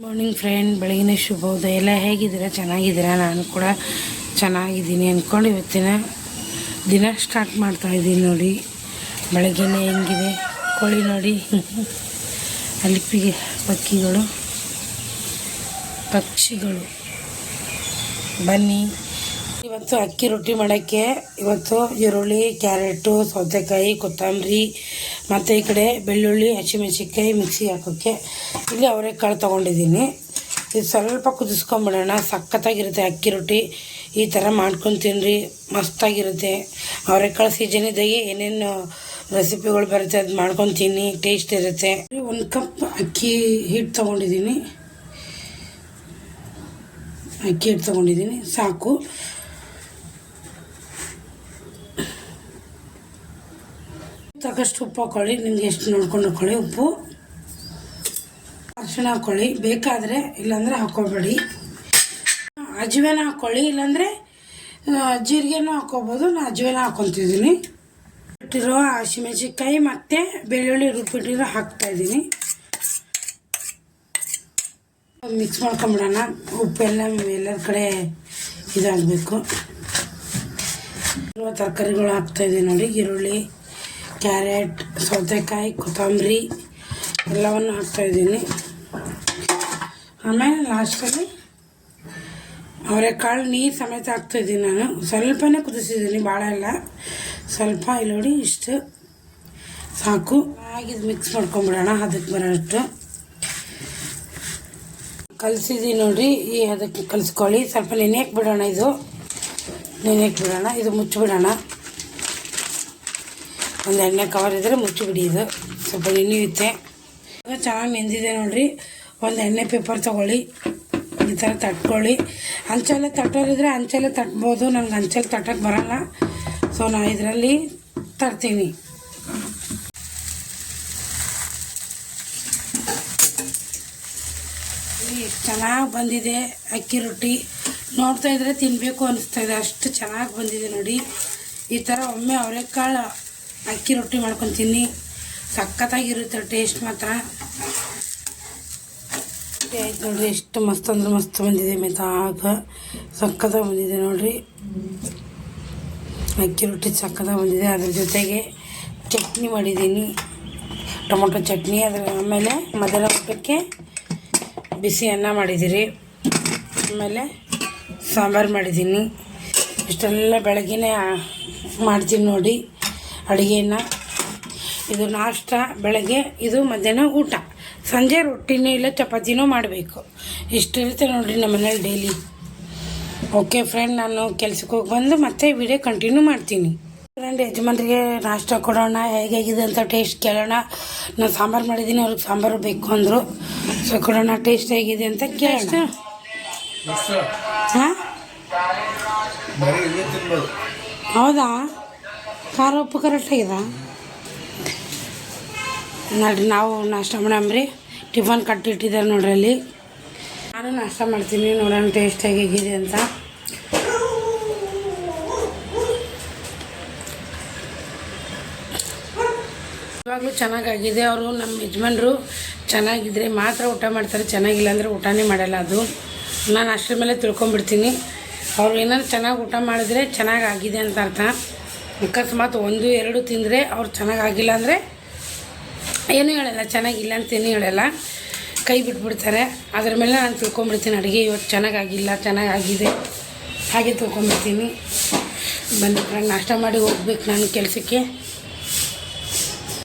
Morning friend, ಬೆಳಗಿನ ಶುಭೋದಯ. ಎಲ್ಲ ಹೇಗಿದ್ದೀರಾ? ಚೆನ್ನಾಗಿದ್ದೀರಾ? ನಾನು ಕೂಡ ಚೆನ್ನಾಗಿದ್ದೀನಿ ಅಂದ್ಕೊಂಡು ಇವತ್ತಿನ ದಿನ ಸ್ಟಾರ್ಟ್ ಮಾಡ್ತಾಯಿದ್ದೀನಿ. ನೋಡಿ ಬೆಳಗ್ಗೆನೇ ಹೆಂಗಿದೆ ಕೋಳಿ ನೋಡಿ, ಅಲ್ಲಿ ಪಕ್ಷಿಗಳು. ಬನ್ನಿ ಇವತ್ತು ಅಕ್ಕಿ ರೊಟ್ಟಿ ಮಾಡೋಕ್ಕೆ ಇವತ್ತು ಈರುಳ್ಳಿ, ಕ್ಯಾರೆಟು, ಸೌತೆಕಾಯಿ, ಕೊತ್ತಂಬರಿ ಮತ್ತು ಈ ಕಡೆ ಬೆಳ್ಳುಳ್ಳಿ, ಹಸಿಮೆಣಸಿನ್ಕಾಯಿ ಮಿಕ್ಸಿಗೆ ಹಾಕೋಕ್ಕೆ ಇಲ್ಲಿ ಅವರೆಕಾಳು ತೊಗೊಂಡಿದ್ದೀನಿ. ಇದು ಸ್ವಲ್ಪ ಕುದಿಸ್ಕೊಂಬಿಡೋಣ. ಸಖತ್ತಾಗಿರುತ್ತೆ ಅಕ್ಕಿ ರೊಟ್ಟಿ. ಈ ಥರ ಮಾಡ್ಕೊಂಡು ತಿನ್ನಿರಿ, ಮಸ್ತಾಗಿರುತ್ತೆ. ಅವರೆಕಾಳು ಸೀಸನ್ ಇದ್ದಾಗೆ ಏನೇನು ರೆಸಿಪಿಗಳು ಬರುತ್ತೆ ಅದು ಮಾಡ್ಕೊಂಡು ತಿನ್ನಿ, ಟೇಸ್ಟ್ ಇರುತ್ತೆ. 1 ಕಪ್ ಅಕ್ಕಿ ಹಿಟ್ಟು ತೊಗೊಂಡಿದ್ದೀನಿ. ಸಾಕು. ತಕ್ಕಷ್ಟು ಉಪ್ಪು ಹಾಕ್ಕೊಳ್ಳಿ, ನಿಮ್ಗೆ ಎಷ್ಟು ನೋಡ್ಕೊಂಡು ಹಾಕ್ಕೊಳ್ಳಿ. ಉಪ್ಪು, ಅರಿಶಿಣ ಹಾಕ್ಕೊಳ್ಳಿ ಬೇಕಾದರೆ, ಇಲ್ಲಾಂದರೆ ಹಾಕ್ಕೊಬೇಡಿ. ಅಜ್ವೇನ ಹಾಕ್ಕೊಳ್ಳಿ, ಇಲ್ಲಾಂದರೆ ಜೀರಿಗೆನೂ ಹಾಕ್ಕೋಬೋದು. ನಾನು ಅಜ್ವೇನ ಹಾಕ್ಕೊತಿದ್ದೀನಿ. ಇಟ್ಟಿರೋ ಹಸಿಮೆಣಸಿನ್ಕಾಯಿ ಮತ್ತು ಬೆಳ್ಳುಳ್ಳಿ ರುಬ್ಬಿಟ್ಟಿರೋ ಹಾಕ್ತಾಯಿದ್ದೀನಿ. ಮಿಕ್ಸ್ ಮಾಡ್ಕೊಂಬಿಡೋಣ. ಉಪ್ಪೆಲ್ಲ ಎಲ್ಲರ ಕಡೆ ಇದಾಗಬೇಕು. ತರಕಾರಿಗಳು ಹಾಕ್ತಾಯಿದ್ದೀನಿ ನೋಡಿ. ಈರುಳ್ಳಿ, ಕ್ಯಾರೆಟ್, ಸೌತೆಕಾಯಿ, ಕೊತ್ತಂಬರಿ ಎಲ್ಲವನ್ನು ಹಾಕ್ತಾಯಿದ್ದೀನಿ. ಆಮೇಲೆ ಲಾಸ್ಟಲ್ಲಿ ಅವರೆಕಾಳು ನೀರು ಸಮೇತ ಹಾಕ್ತಾಯಿದ್ದೀನಿ. ನಾನು ಸ್ವಲ್ಪನೇ ಕುದಿಸಿದ್ದೀನಿ, ಭಾಳ ಎಲ್ಲ, ಸ್ವಲ್ಪ. ಇಲ್ಲಿ ನೋಡಿ ಇಷ್ಟು ಸಾಕು. ಹಾಗಿದ್ದು ಮಿಕ್ಸ್ ಮಾಡ್ಕೊಂಬಿಡೋಣ. ಅದಕ್ಕೆ ಬರೋಷ್ಟು ಕಲಸಿದ್ದೀನಿ ನೋಡಿ. ಅದಕ್ಕೆ ಕಲಿಸ್ಕೊಳ್ಳಿ. ಸ್ವಲ್ಪ ನೆನೆಯಕ್ಕೆ ಬಿಡೋಣ. ಇದು ಮುಚ್ಚಿಬಿಡೋಣ. ಒಂದು ಎಣ್ಣೆ ಕವರ್ ಇದ್ದರೆ ಮುಚ್ಚಿಬಿಡಿ. ಇದು ಸ್ವಲ್ಪ ನೆನೆಯುತ್ತೆ. ಚೆನ್ನಾಗಿ ನೆಂದಿದೆ ನೋಡಿರಿ. ಒಂದು ಎಣ್ಣೆ ಪೇಪರ್ ತೊಗೊಳ್ಳಿ, ಈ ಥರ ತಟ್ಕೊಳ್ಳಿ. ಹಂಚಲ್ಲೇ ತಟ್ಟೋರಿದ್ರೆ ಹಂಚಲ್ಲೇ ತಟ್ಬೋದು. ನನಗೆ ಹಂಚಲ್ಲಿ ತಟ್ಟಕ್ಕೆ ಬರೋಲ್ಲ, ಸೊ ನಾನು ಇದರಲ್ಲಿ ತರ್ತೀನಿ. ಎಷ್ಟು ಚೆನ್ನಾಗಿ ಬಂದಿದೆ ಅಕ್ಕಿ ರೊಟ್ಟಿ. ನೋಡ್ತಾಯಿದ್ರೆ ತಿನ್ನಬೇಕು ಅನ್ನಿಸ್ತಾಯಿದೆ, ಅಷ್ಟು ಚೆನ್ನಾಗಿ ಬಂದಿದೆ ನೋಡಿ. ಈ ಥರ ಒಮ್ಮೆ ಅವರೆಕಾಳು ಅಕ್ಕಿ ರೊಟ್ಟಿ ಮಾಡ್ಕೊಂಡು ತಿನ್ನಿ, ಸಖತ್ತಾಗಿರುತ್ತೆ ಟೇಸ್ಟ್ ಮಾತ್ರ. ಆಯ್ತು ನೋಡಿರಿ, ಎಷ್ಟು ಮಸ್ತ್ ಅಂದ್ರೆ ಮಸ್ತ್ ಬಂದಿದೆ. ಮೆತ್ತಾಗ ಸಖತ್ತಾಗಿ ಬಂದಿದೆ ನೋಡಿರಿ. ಅಕ್ಕಿ ರೊಟ್ಟಿ ಸಖತ್ತಾಗಿ ಬಂದಿದೆ. ಅದ್ರ ಜೊತೆಗೆ ಚಟ್ನಿ ಮಾಡಿದ್ದೀನಿ, ಟೊಮೊಟೊ ಚಟ್ನಿ. ಆಮೇಲೆ ಮಧ್ಯಾಹ್ನ ಊಟಕ್ಕೆ ಬಿಸಿ ಅನ್ನ ಮಾಡಿದ್ದೀರಿ. ಆಮೇಲೆ ಸಾಂಬಾರು ಮಾಡಿದ್ದೀನಿ. ಇಷ್ಟೆಲ್ಲ ಬೆಳಗ್ಗೆನೇ ಮಾಡ್ತೀನಿ ನೋಡಿ ಅಡುಗೆನ. ಇದು ನಾಷ್ಟ ಬೆಳಗ್ಗೆ, ಇದು ಮಧ್ಯಾಹ್ನ ಊಟ. ಸಂಜೆ ರೊಟ್ಟಿನೂ ಇಲ್ಲ ಚಪಾತಿನೂ ಮಾಡಬೇಕು. ಇಷ್ಟಿರುತ್ತೆ ನೋಡಿರಿ ನಮ್ಮ ಮನೇಲಿ ಡೈಲಿ. ಓಕೆ ಫ್ರೆಂಡ್, ನಾನು ಕೆಲ್ಸಕ್ಕೆ ಹೋಗಿ ಬಂದು ಮತ್ತೆ ವಿಡಿಯೋ ಕಂಟಿನ್ಯೂ ಮಾಡ್ತೀನಿ. ಫ್ರೆಂಡ್, ಯಜಮಾನ್ರಿಗೆ ನಾಷ್ಟ ಕೊಡೋಣ, ಹೇಗಾಗಿದೆ ಅಂತ ಟೇಸ್ಟ್ ಕೇಳೋಣ. ನಾನು ಸಾಂಬಾರು ಮಾಡಿದ್ದೀನಿ, ಅವ್ರಿಗೆ ಸಾಂಬಾರು ಬೇಕು ಅಂದರು. ಸೊ ಕೊಡೋಣ, ಟೇಸ್ಟ್ ಹೇಗಿದೆ ಅಂತ ಕೇಳೋಣ. ಹಾಂ, ಹೌದಾ? ಖಾರ ಉಪ್ಪು ಕರೆಕ್ಟಾಗಿದೆ ನೋಡಿರಿ. ನಾವು ನಾಷ್ಟ ಮಾಡಮ್ರಿ. ಟಿಫನ್ ಕಟ್ಟಿಟ್ಟಿದ್ದಾರೆ ನೋಡ್ರಿ ಅಲ್ಲಿ. ನಾನು ನಾಷ್ಟ ಮಾಡ್ತೀನಿ, ನೋಡೋಣ ಟೇಸ್ಟ್ ಹೇಗಿದೆ ಅಂತ. ಇವಾಗಲೂ ಚೆನ್ನಾಗಾಗಿದೆ. ಅವರು ನಮ್ಮ ಯಜಮಾನ್ರು ಚೆನ್ನಾಗಿದ್ದರೆ ಮಾತ್ರ ಊಟ ಮಾಡ್ತಾರೆ, ಚೆನ್ನಾಗಿಲ್ಲ ಅಂದರೆ ಊಟನೇ ಮಾಡಲ್ಲ. ಅದು ನಾನು ಅಷ್ಟರ ಮೇಲೆ ತಿಳ್ಕೊಂಬಿಡ್ತೀನಿ. ಅವ್ರು ಏನಾದ್ರು ಚೆನ್ನಾಗಿ ಊಟ ಮಾಡಿದ್ರೆ ಚೆನ್ನಾಗಾಗಿದೆ ಅಂತ ಅರ್ಥ. ಅಕಸ್ಮಾತ್ 1-2 ತಿಂದರೆ ಅವ್ರು ಚೆನ್ನಾಗಾಗಿಲ್ಲ ಅಂದರೆ ಏನೂ ಹೇಳಲ್ಲ, ಚೆನ್ನಾಗಿಲ್ಲ ಅಂತ ಏನೂ ಹೇಳಲ್ಲ, ಕೈ ಬಿಟ್ಬಿಡ್ತಾರೆ. ಅದ್ರ ಮೇಲೆ ನಾನು ತಿಳ್ಕೊಂಬಿಡ್ತೀನಿ, ಅಡುಗೆ ಇವತ್ತು ಚೆನ್ನಾಗಾಗಿಲ್ಲ, ಚೆನ್ನಾಗಾಗಿದೆ ಹಾಗೆ ತಿಳ್ಕೊಂಬಿಡ್ತೀನಿ. ಬನ್ನಿ ಫ್ರೆಂಡ್, ನಾಷ್ಟ ಮಾಡಿ ಹೋಗ್ಬೇಕು ನಾನು ಕೆಲಸಕ್ಕೆ.